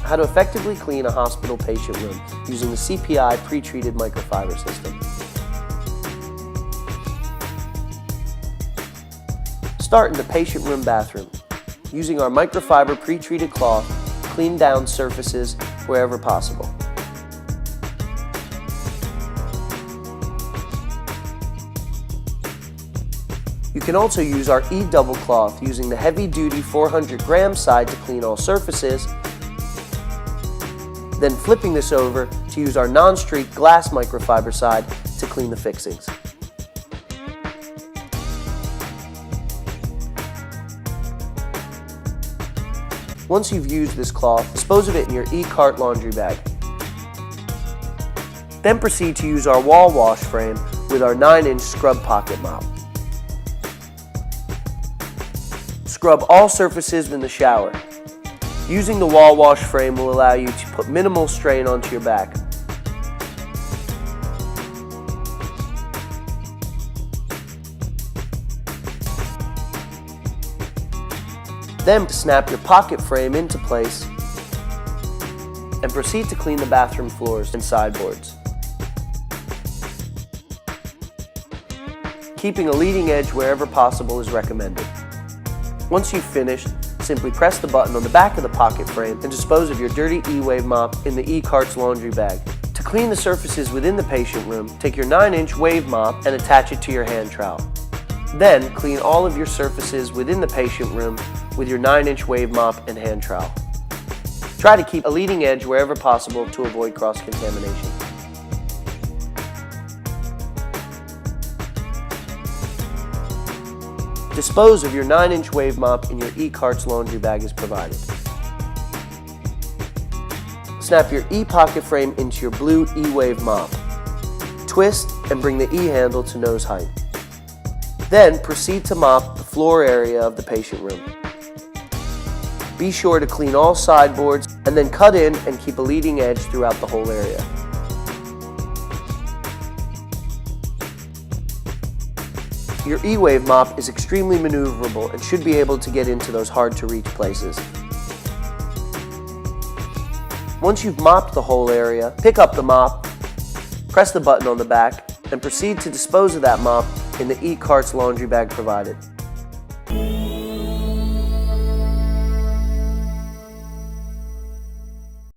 how to effectively clean a hospital patient room using the CPI pre-treated microfiber system. Start in the patient room bathroom. Using our microfiber pre-treated cloth, clean down surfaces wherever possible. You can also use our E-double cloth using the heavy-duty 400-gram side to clean all surfaces, then flipping this over to use our non-streak glass microfiber side to clean the fixings. Once you've used this cloth, dispose of it in your E-cart laundry bag. Then proceed to use our wall wash frame with our 9-inch scrub pocket mop. Scrub all surfaces in the shower. Using the wall wash frame will allow you to put minimal strain onto your back. Then snap your pocket frame into place and proceed to clean the bathroom floors and sideboards. Keeping a leading edge wherever possible is recommended. Once you've finished, simply press the button on the back of the pocket frame and dispose of your dirty E-Wave mop in the E-cart's laundry bag. To clean the surfaces within the patient room, take your 9-inch wave mop and attach it to your hand trowel. Then clean all of your surfaces within the patient room with your 9-inch wave mop and hand trowel. Try to keep a leading edge wherever possible to avoid cross-contamination. Dispose of your 9-inch wave mop in your E-cart's laundry bag as provided. Snap your E-pocket frame into your blue E-Wave mop. Twist and bring the E-handle to nose height. Then proceed to mop the floor area of the patient room. Be sure to clean all sideboards and then cut in and keep a leading edge throughout the whole area. Your E-Wave mop is extremely maneuverable and should be able to get into those hard-to-reach places. Once you've mopped the whole area, pick up the mop, press the button on the back, and proceed to dispose of that mop in the E-cart's laundry bag provided.